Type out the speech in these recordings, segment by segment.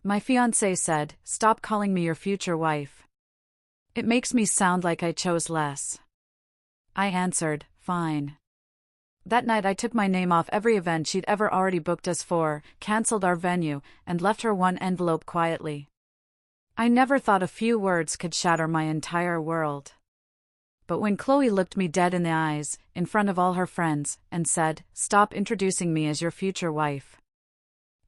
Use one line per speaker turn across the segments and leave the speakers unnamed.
My fiancé said, "Stop calling me your future wife. It makes me sound like I chose less." I answered, "Fine." That night I took my name off every event she'd ever already booked us for, cancelled our venue, and left her one envelope quietly. I never thought a few words could shatter my entire world. But when Chloe looked me dead in the eyes, in front of all her friends, and said, "Stop introducing me as your future wife.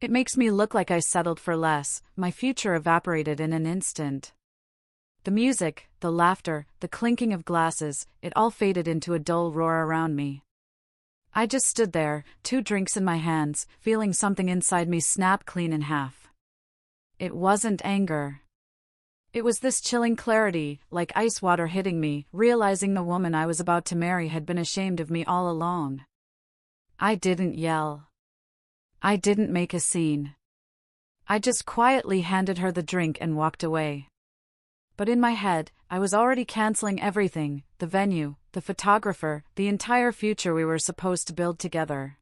It makes me look like I settled for less," my future evaporated in an instant. The music, the laughter, the clinking of glasses, it all faded into a dull roar around me. I just stood there, 2 drinks in my hands, feeling something inside me snap clean in half. It wasn't anger. It was this chilling clarity, like ice water hitting me, realizing the woman I was about to marry had been ashamed of me all along. I didn't yell. I didn't make a scene. I just quietly handed her the drink and walked away. But in my head, I was already canceling everything, the venue, the photographer, the entire future we were supposed to build together.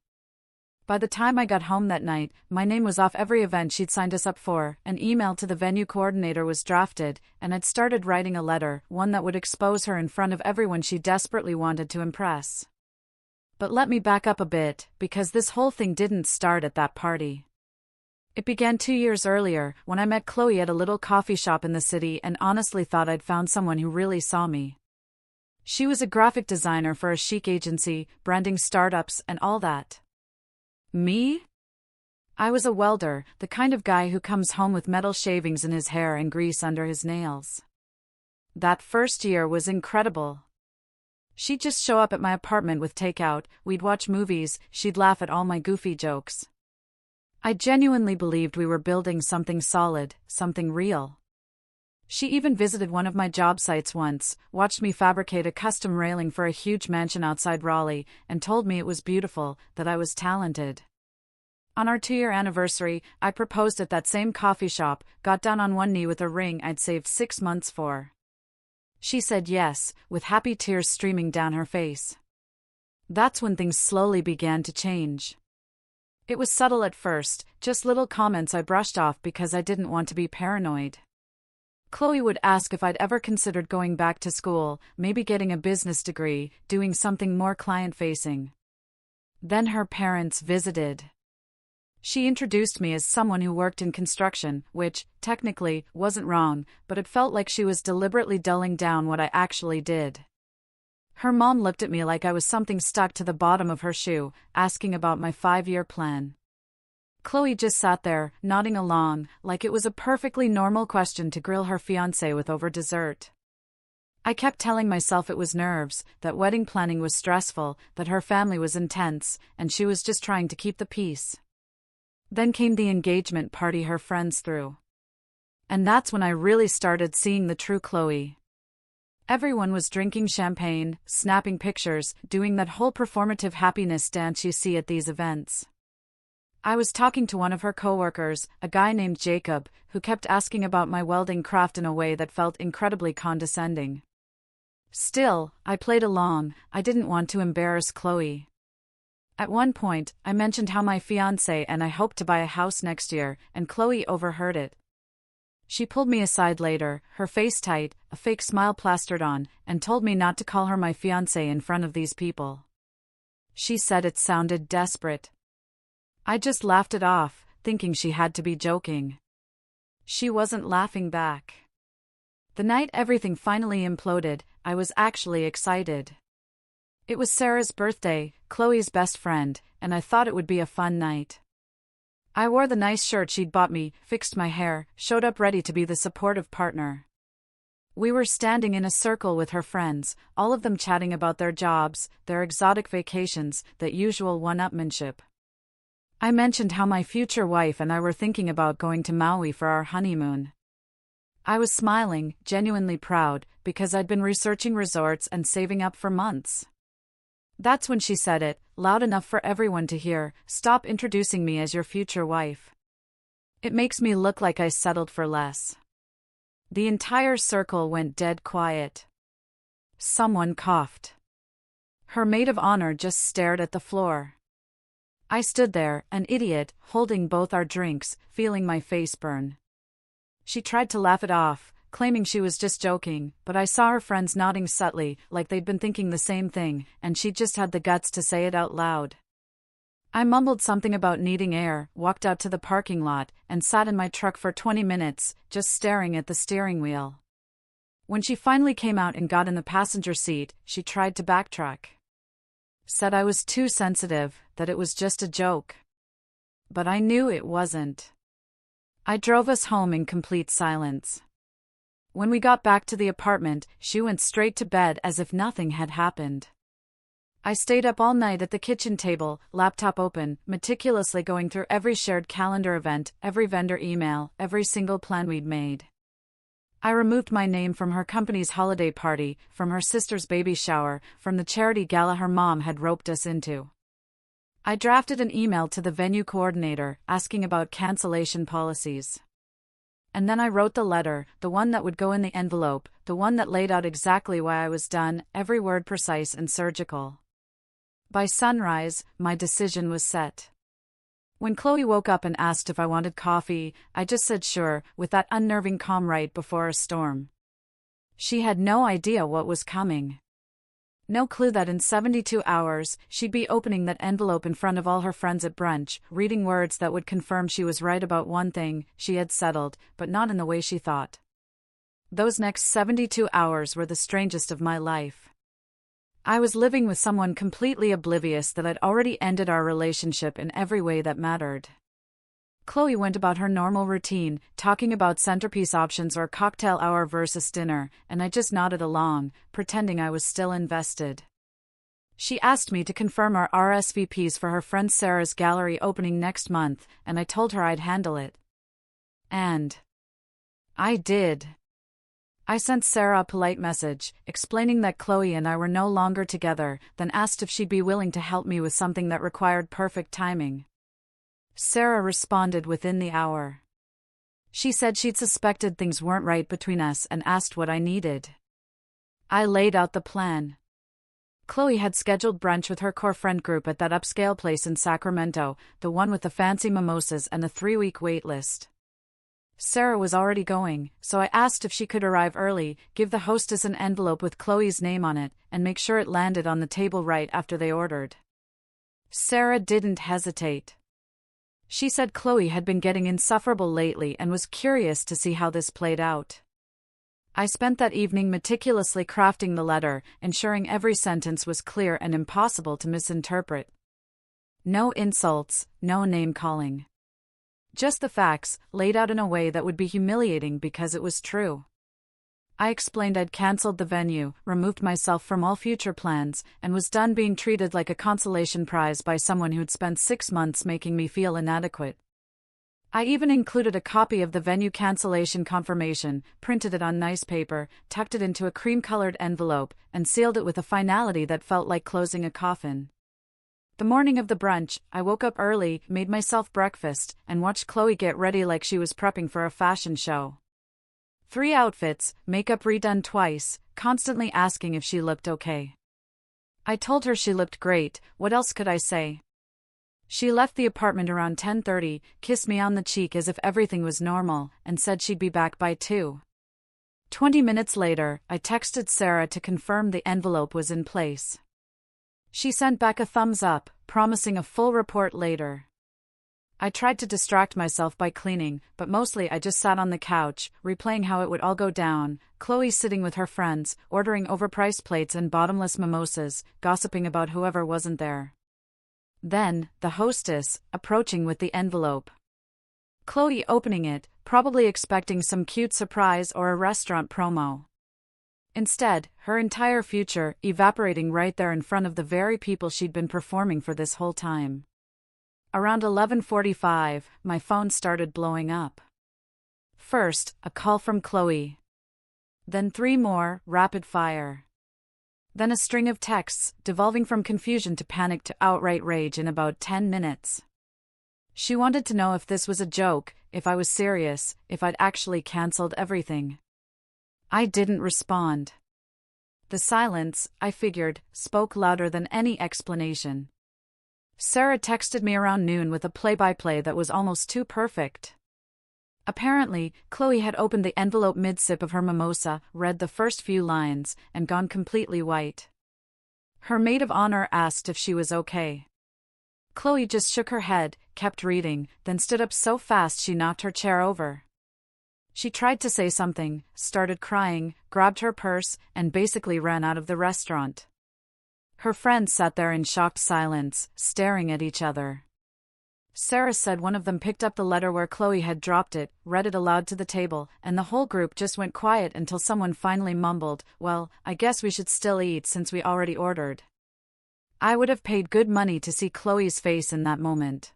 By the time I got home that night, my name was off every event she'd signed us up for, an email to the venue coordinator was drafted, and I'd started writing a letter, one that would expose her in front of everyone she desperately wanted to impress. But let me back up a bit, because this whole thing didn't start at that party. It began 2 years earlier, when I met Chloe at a little coffee shop in the city and honestly thought I'd found someone who really saw me. She was a graphic designer for a chic agency, branding startups and all that. Me? I was a welder, the kind of guy who comes home with metal shavings in his hair and grease under his nails. That first year was incredible. She'd just show up at my apartment with takeout, we'd watch movies, she'd laugh at all my goofy jokes. I genuinely believed we were building something solid, something real. She even visited one of my job sites once, watched me fabricate a custom railing for a huge mansion outside Raleigh, and told me it was beautiful, that I was talented. On our 2-year anniversary, I proposed at that same coffee shop, got down on one knee with a ring I'd saved 6 months for. She said yes, with happy tears streaming down her face. That's when things slowly began to change. It was subtle at first, just little comments I brushed off because I didn't want to be paranoid. Chloe would ask if I'd ever considered going back to school, maybe getting a business degree, doing something more client-facing. Then her parents visited. She introduced me as someone who worked in construction, which, technically, wasn't wrong, but it felt like she was deliberately dulling down what I actually did. Her mom looked at me like I was something stuck to the bottom of her shoe, asking about my 5-year plan. Chloe just sat there, nodding along, like it was a perfectly normal question to grill her fiancé with over dessert. I kept telling myself it was nerves, that wedding planning was stressful, that her family was intense, and she was just trying to keep the peace. Then came the engagement party her friends threw. And that's when I really started seeing the true Chloe. Everyone was drinking champagne, snapping pictures, doing that whole performative happiness dance you see at these events. I was talking to one of her coworkers, a guy named Jacob, who kept asking about my welding craft in a way that felt incredibly condescending. Still, I played along, I didn't want to embarrass Chloe. At one point, I mentioned how my fiancé and I hoped to buy a house next year, and Chloe overheard it. She pulled me aside later, her face tight, a fake smile plastered on, and told me not to call her my fiancé in front of these people. She said it sounded desperate. I just laughed it off, thinking she had to be joking. She wasn't laughing back. The night everything finally imploded, I was actually excited. It was Sarah's birthday, Chloe's best friend, and I thought it would be a fun night. I wore the nice shirt she'd bought me, fixed my hair, showed up ready to be the supportive partner. We were standing in a circle with her friends, all of them chatting about their jobs, their exotic vacations, that usual one-upmanship. I mentioned how my future wife and I were thinking about going to Maui for our honeymoon. I was smiling, genuinely proud, because I'd been researching resorts and saving up for months. That's when she said it, loud enough for everyone to hear, "Stop introducing me as your future wife. It makes me look like I settled for less." The entire circle went dead quiet. Someone coughed. Her maid of honor just stared at the floor. I stood there, an idiot, holding both our drinks, feeling my face burn. She tried to laugh it off, claiming she was just joking, but I saw her friends nodding subtly, like they'd been thinking the same thing, and she'd just had the guts to say it out loud. I mumbled something about needing air, walked out to the parking lot, and sat in my truck for 20 minutes, just staring at the steering wheel. When she finally came out and got in the passenger seat, she tried to backtrack. Said I was too sensitive, that it was just a joke. But I knew it wasn't. I drove us home in complete silence. When we got back to the apartment, she went straight to bed as if nothing had happened. I stayed up all night at the kitchen table, laptop open, meticulously going through every shared calendar event, every vendor email, every single plan we'd made. I removed my name from her company's holiday party, from her sister's baby shower, from the charity gala her mom had roped us into. I drafted an email to the venue coordinator, asking about cancellation policies. And then I wrote the letter, the one that would go in the envelope, the one that laid out exactly why I was done, every word precise and surgical. By sunrise, my decision was set. When Chloe woke up and asked if I wanted coffee, I just said sure, with that unnerving calm right before a storm. She had no idea what was coming. No clue that in 72 hours, she'd be opening that envelope in front of all her friends at brunch, reading words that would confirm she was right about one thing, she had settled, but not in the way she thought. Those next 72 hours were the strangest of my life. I was living with someone completely oblivious that I'd already ended our relationship in every way that mattered. Chloe went about her normal routine, talking about centerpiece options or cocktail hour versus dinner, and I just nodded along, pretending I was still invested. She asked me to confirm our RSVPs for her friend Sarah's gallery opening next month, and I told her I'd handle it. And I did. I sent Sarah a polite message, explaining that Chloe and I were no longer together, then asked if she'd be willing to help me with something that required perfect timing. Sarah responded within the hour. She said she'd suspected things weren't right between us and asked what I needed. I laid out the plan. Chloe had scheduled brunch with her core friend group at that upscale place in Sacramento, the one with the fancy mimosas and the 3-week wait list. Sarah was already going, so I asked if she could arrive early, give the hostess an envelope with Chloe's name on it, and make sure it landed on the table right after they ordered. Sarah didn't hesitate. She said Chloe had been getting insufferable lately and was curious to see how this played out. I spent that evening meticulously crafting the letter, ensuring every sentence was clear and impossible to misinterpret. No insults, no name-calling. Just the facts, laid out in a way that would be humiliating because it was true. I explained I'd cancelled the venue, removed myself from all future plans, and was done being treated like a consolation prize by someone who'd spent 6 months making me feel inadequate. I even included a copy of the venue cancellation confirmation, printed it on nice paper, tucked it into a cream-colored envelope, and sealed it with a finality that felt like closing a coffin. The morning of the brunch, I woke up early, made myself breakfast, and watched Chloe get ready like she was prepping for a fashion show. 3 outfits, makeup redone twice, constantly asking if she looked okay. I told her she looked great, what else could I say? She left the apartment around 10:30, kissed me on the cheek as if everything was normal, and said she'd be back by 2. 20 minutes later, I texted Sarah to confirm the envelope was in place. She sent back a thumbs up, promising a full report later. I tried to distract myself by cleaning, but mostly I just sat on the couch, replaying how it would all go down, Chloe sitting with her friends, ordering overpriced plates and bottomless mimosas, gossiping about whoever wasn't there. Then, the hostess, approaching with the envelope. Chloe opening it, probably expecting some cute surprise or a restaurant promo. Instead, her entire future evaporating right there in front of the very people she'd been performing for this whole time. Around 11:45, my phone started blowing up. First, a call from Chloe. Then 3 more, rapid fire. Then a string of texts, devolving from confusion to panic to outright rage in about 10 minutes. She wanted to know if this was a joke, if I was serious, if I'd actually cancelled everything. I didn't respond. The silence, I figured, spoke louder than any explanation. Sarah texted me around noon with a play-by-play that was almost too perfect. Apparently, Chloe had opened the envelope mid-sip of her mimosa, read the first few lines, and gone completely white. Her maid of honor asked if she was okay. Chloe just shook her head, kept reading, then stood up so fast she knocked her chair over. She tried to say something, started crying, grabbed her purse, and basically ran out of the restaurant. Her friends sat there in shocked silence, staring at each other. Sarah said one of them picked up the letter where Chloe had dropped it, read it aloud to the table, and the whole group just went quiet until someone finally mumbled, "Well, I guess we should still eat since we already ordered." I would have paid good money to see Chloe's face in that moment.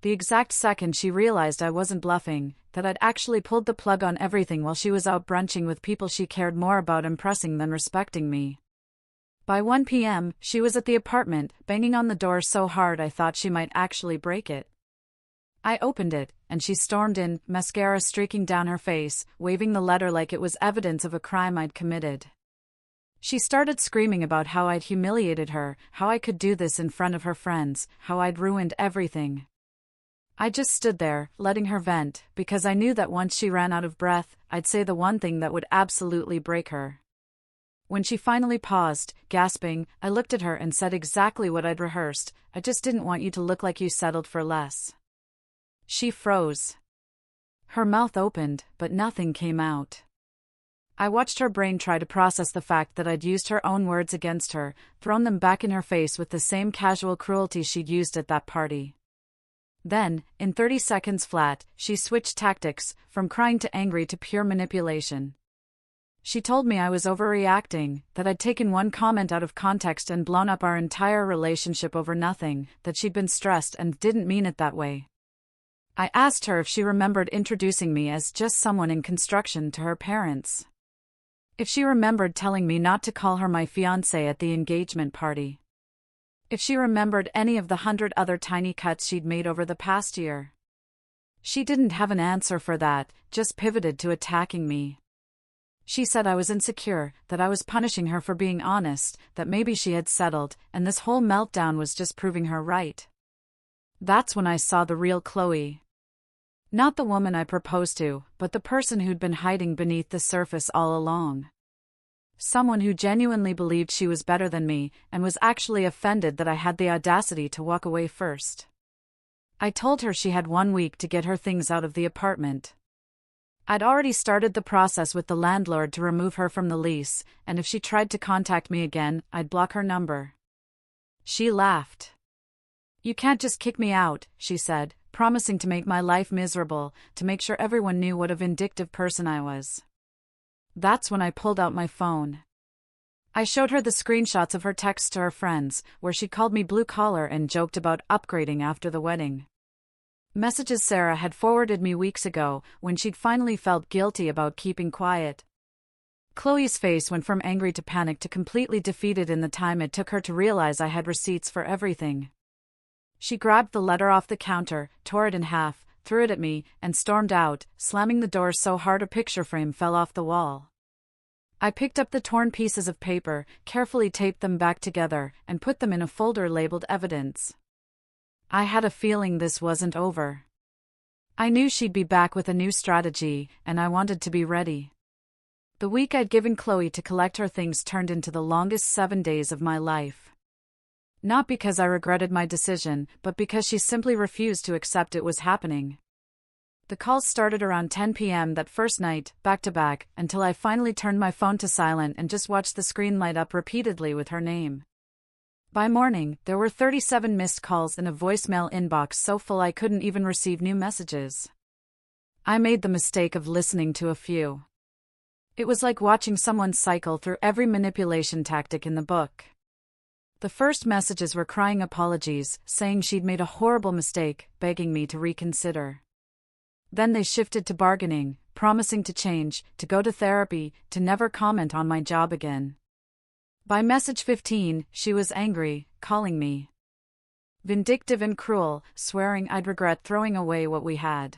The exact second she realized I wasn't bluffing, that I'd actually pulled the plug on everything while she was out brunching with people she cared more about impressing than respecting me. By 1 p.m., she was at the apartment, banging on the door so hard I thought she might actually break it. I opened it, and she stormed in, mascara streaking down her face, waving the letter like it was evidence of a crime I'd committed. She started screaming about how I'd humiliated her, how I could do this in front of her friends, how I'd ruined everything. I just stood there, letting her vent, because I knew that once she ran out of breath, I'd say the one thing that would absolutely break her. When she finally paused, gasping, I looked at her and said exactly what I'd rehearsed, "I just didn't want you to look like you settled for less." She froze. Her mouth opened, but nothing came out. I watched her brain try to process the fact that I'd used her own words against her, thrown them back in her face with the same casual cruelty she'd used at that party. Then, in 30 seconds flat, she switched tactics, from crying to angry to pure manipulation. She told me I was overreacting, that I'd taken one comment out of context and blown up our entire relationship over nothing, that she'd been stressed and didn't mean it that way. I asked her if she remembered introducing me as just someone in construction to her parents. If she remembered telling me not to call her my fiancée at the engagement party. If she remembered any of the 100 other tiny cuts she'd made over the past year. She didn't have an answer for that, just pivoted to attacking me. She said I was insecure, that I was punishing her for being honest, that maybe she had settled, and this whole meltdown was just proving her right. That's when I saw the real Chloe. Not the woman I proposed to, but the person who'd been hiding beneath the surface all along. Someone who genuinely believed she was better than me, and was actually offended that I had the audacity to walk away first. I told her she had 1 week to get her things out of the apartment. I'd already started the process with the landlord to remove her from the lease, and if she tried to contact me again, I'd block her number. She laughed. "You can't just kick me out," she said, promising to make my life miserable, to make sure everyone knew what a vindictive person I was. That's when I pulled out my phone. I showed her the screenshots of her texts to her friends, where she called me blue collar and joked about upgrading after the wedding. Messages Sarah had forwarded me weeks ago, when she'd finally felt guilty about keeping quiet. Chloe's face went from angry to panic to completely defeated in the time it took her to realize I had receipts for everything. She grabbed the letter off the counter, tore it in half, threw it at me, and stormed out, slamming the door so hard a picture frame fell off the wall. I picked up the torn pieces of paper, carefully taped them back together, and put them in a folder labeled evidence. I had a feeling this wasn't over. I knew she'd be back with a new strategy, and I wanted to be ready. The week I'd given Chloe to collect her things turned into the longest 7 days of my life. Not because I regretted my decision, but because she simply refused to accept it was happening. The calls started around 10 p.m. that first night, back to back, until I finally turned my phone to silent and just watched the screen light up repeatedly with her name. By morning, there were 37 missed calls and a voicemail inbox so full I couldn't even receive new messages. I made the mistake of listening to a few. It was like watching someone cycle through every manipulation tactic in the book. The first messages were crying apologies, saying she'd made a horrible mistake, begging me to reconsider. Then they shifted to bargaining, promising to change, to go to therapy, to never comment on my job again. By message 15, she was angry, calling me vindictive and cruel, swearing I'd regret throwing away what we had.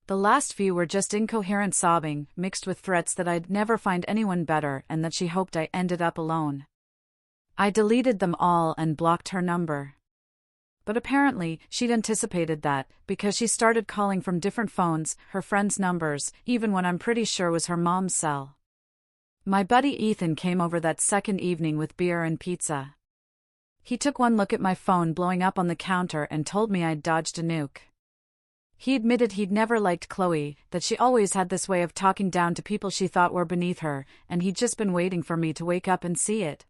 The last few were just incoherent sobbing, mixed with threats that I'd never find anyone better and that she hoped I ended up alone. I deleted them all and blocked her number. But apparently, she'd anticipated that, because she started calling from different phones, her friends' numbers, even when I'm pretty sure was her mom's cell. My buddy Ethan came over that second evening with beer and pizza. He took one look at my phone blowing up on the counter and told me I'd dodged a nuke. He admitted he'd never liked Chloe, that she always had this way of talking down to people she thought were beneath her, and he'd just been waiting for me to wake up and see it.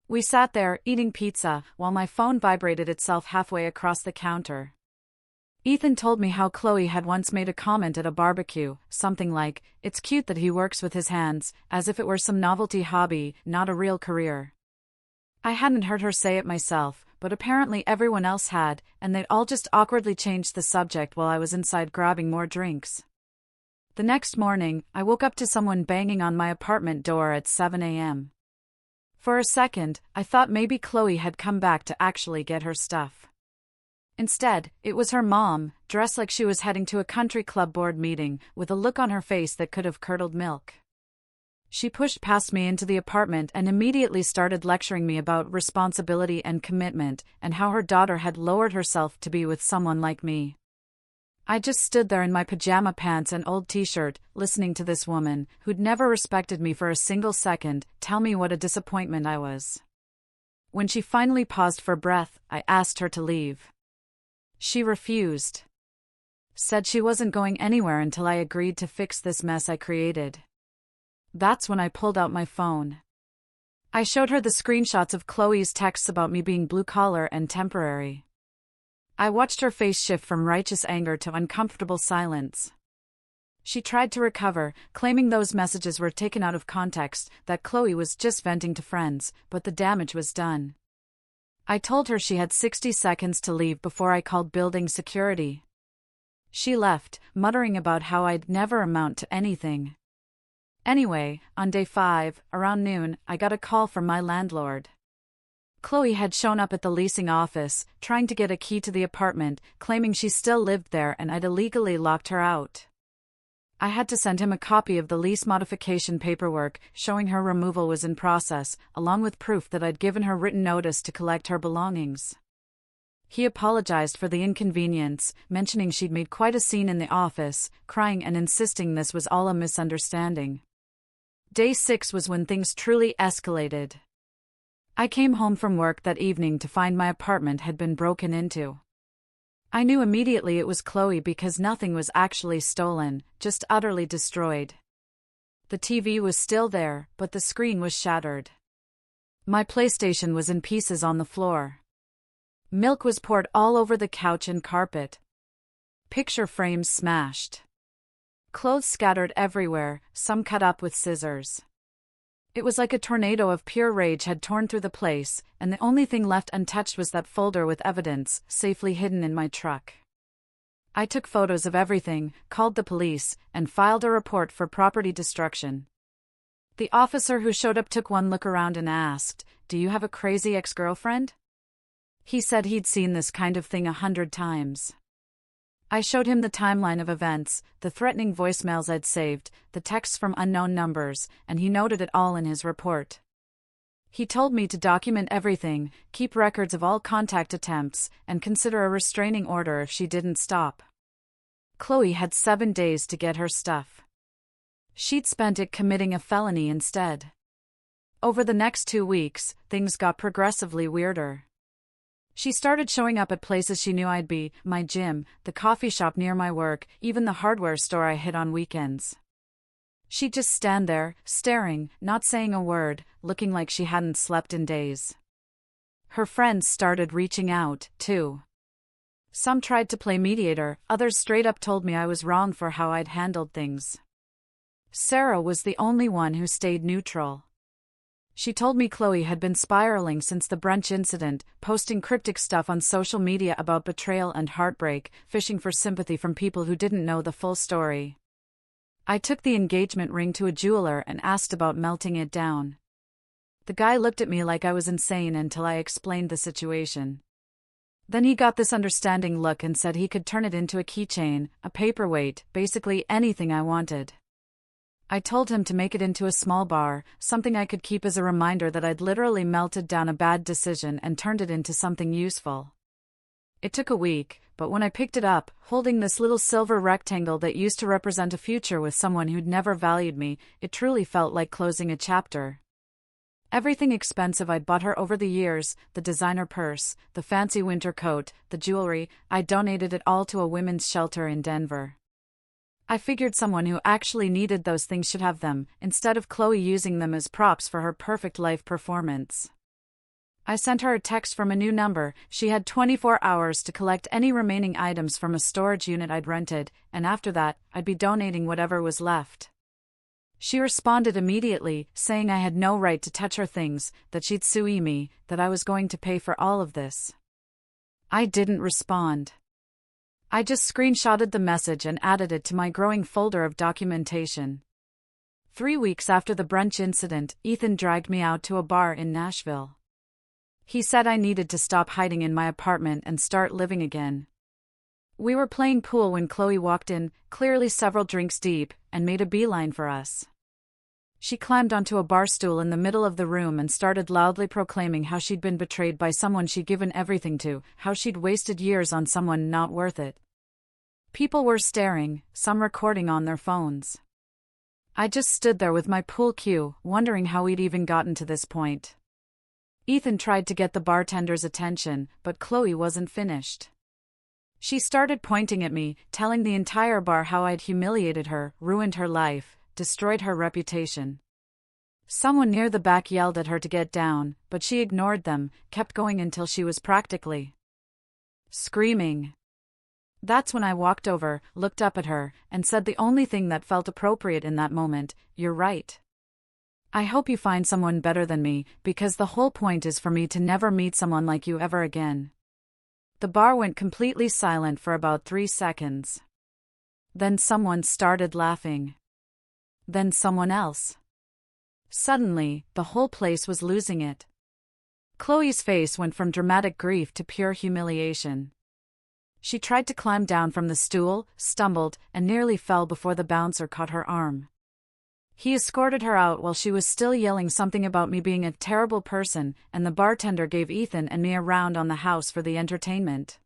We sat there, eating pizza, while my phone vibrated itself halfway across the counter. Ethan told me how Chloe had once made a comment at a barbecue, something like, "It's cute that he works with his hands," as if it were some novelty hobby, not a real career. I hadn't heard her say it myself, but apparently everyone else had, and they'd all just awkwardly changed the subject while I was inside grabbing more drinks. The next morning, I woke up to someone banging on my apartment door at 7 a.m. For a second, I thought maybe Chloe had come back to actually get her stuff. Instead, it was her mom, dressed like she was heading to a country club board meeting, with a look on her face that could have curdled milk. She pushed past me into the apartment and immediately started lecturing me about responsibility and commitment, and how her daughter had lowered herself to be with someone like me. I just stood there in my pajama pants and old t-shirt, listening to this woman, who'd never respected me for a single second, tell me what a disappointment I was. When she finally paused for breath, I asked her to leave. She refused. Said she wasn't going anywhere until I agreed to fix this mess I created. That's when I pulled out my phone. I showed her the screenshots of Chloe's texts about me being blue-collar and temporary. I watched her face shift from righteous anger to uncomfortable silence. She tried to recover, claiming those messages were taken out of context, that Chloe was just venting to friends, but the damage was done. I told her she had 60 seconds to leave before I called building security. She left, muttering about how I'd never amount to anything. Anyway, on day 5, around noon, I got a call from my landlord. Chloe had shown up at the leasing office, trying to get a key to the apartment, claiming she still lived there and I'd illegally locked her out. I had to send him a copy of the lease modification paperwork, showing her removal was in process, along with proof that I'd given her written notice to collect her belongings. He apologized for the inconvenience, mentioning she'd made quite a scene in the office, crying and insisting this was all a misunderstanding. Day 6 was when things truly escalated. I came home from work that evening to find my apartment had been broken into. I knew immediately it was Chloe because nothing was actually stolen, just utterly destroyed. The TV was still there, but the screen was shattered. My PlayStation was in pieces on the floor. Milk was poured all over the couch and carpet. Picture frames smashed. Clothes scattered everywhere, some cut up with scissors. It was like a tornado of pure rage had torn through the place, and the only thing left untouched was that folder with evidence, safely hidden in my truck. I took photos of everything, called the police, and filed a report for property destruction. The officer who showed up took one look around and asked, "Do you have a crazy ex-girlfriend?" He said he'd seen this kind of thing 100 times. I showed him the timeline of events, the threatening voicemails I'd saved, the texts from unknown numbers, and he noted it all in his report. He told me to document everything, keep records of all contact attempts, and consider a restraining order if she didn't stop. Chloe had 7 days to get her stuff. She'd spent it committing a felony instead. Over the next 2 weeks, things got progressively weirder. She started showing up at places she knew I'd be, my gym, the coffee shop near my work, even the hardware store I hit on weekends. She'd just stand there, staring, not saying a word, looking like she hadn't slept in days. Her friends started reaching out, too. Some tried to play mediator, others straight up told me I was wrong for how I'd handled things. Sarah was the only one who stayed neutral. She told me Chloe had been spiraling since the brunch incident, posting cryptic stuff on social media about betrayal and heartbreak, fishing for sympathy from people who didn't know the full story. I took the engagement ring to a jeweler and asked about melting it down. The guy looked at me like I was insane until I explained the situation. Then he got this understanding look and said he could turn it into a keychain, a paperweight, basically anything I wanted. I told him to make it into a small bar, something I could keep as a reminder that I'd literally melted down a bad decision and turned it into something useful. It took a week, but when I picked it up, holding this little silver rectangle that used to represent a future with someone who'd never valued me, it truly felt like closing a chapter. Everything expensive I'd bought her over the years, the designer purse, the fancy winter coat, the jewelry, I donated it all to a women's shelter in Denver. I figured someone who actually needed those things should have them, instead of Chloe using them as props for her perfect life performance. I sent her a text from a new number. She had 24 hours to collect any remaining items from a storage unit I'd rented, and after that, I'd be donating whatever was left. She responded immediately, saying I had no right to touch her things, that she'd sue me, that I was going to pay for all of this. I didn't respond. I just screenshotted the message and added it to my growing folder of documentation. 3 weeks after the brunch incident, Ethan dragged me out to a bar in Nashville. He said I needed to stop hiding in my apartment and start living again. We were playing pool when Chloe walked in, clearly several drinks deep, and made a beeline for us. She climbed onto a bar stool in the middle of the room and started loudly proclaiming how she'd been betrayed by someone she'd given everything to, how she'd wasted years on someone not worth it. People were staring, some recording on their phones. I just stood there with my pool cue, wondering how we'd even gotten to this point. Ethan tried to get the bartender's attention, but Chloe wasn't finished. She started pointing at me, telling the entire bar how I'd humiliated her, ruined her life, destroyed her reputation. Someone near the back yelled at her to get down, but she ignored them, kept going until she was practically screaming. That's when I walked over, looked up at her, and said the only thing that felt appropriate in that moment, "You're right. I hope you find someone better than me, because the whole point is for me to never meet someone like you ever again." The bar went completely silent for about 3 seconds. Then someone started laughing. Then someone else. Suddenly, the whole place was losing it. Chloe's face went from dramatic grief to pure humiliation. She tried to climb down from the stool, stumbled, and nearly fell before the bouncer caught her arm. He escorted her out while she was still yelling something about me being a terrible person, and the bartender gave Ethan and me a round on the house for the entertainment.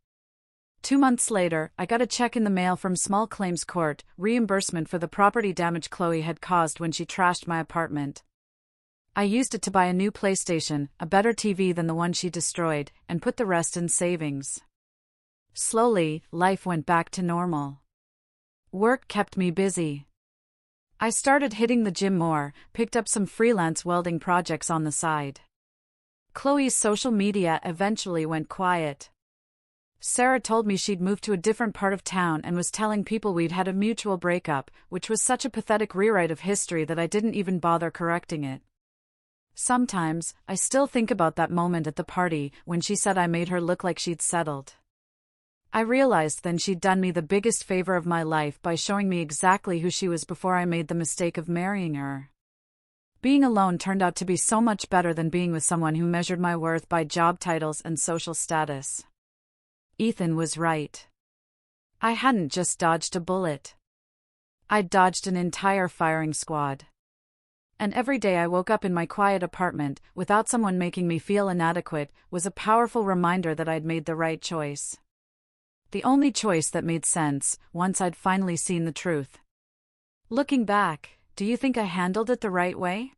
2 months later, I got a check in the mail from Small Claims Court, reimbursement for the property damage Chloe had caused when she trashed my apartment. I used it to buy a new PlayStation, a better TV than the one she destroyed, and put the rest in savings. Slowly, life went back to normal. Work kept me busy. I started hitting the gym more, picked up some freelance welding projects on the side. Chloe's social media eventually went quiet. Sarah told me she'd moved to a different part of town and was telling people we'd had a mutual breakup, which was such a pathetic rewrite of history that I didn't even bother correcting it. Sometimes, I still think about that moment at the party when she said I made her look like she'd settled. I realized then she'd done me the biggest favor of my life by showing me exactly who she was before I made the mistake of marrying her. Being alone turned out to be so much better than being with someone who measured my worth by job titles and social status. Ethan was right. I hadn't just dodged a bullet. I'd dodged an entire firing squad. And every day I woke up in my quiet apartment, without someone making me feel inadequate, was a powerful reminder that I'd made the right choice. The only choice that made sense, once I'd finally seen the truth. Looking back, do you think I handled it the right way?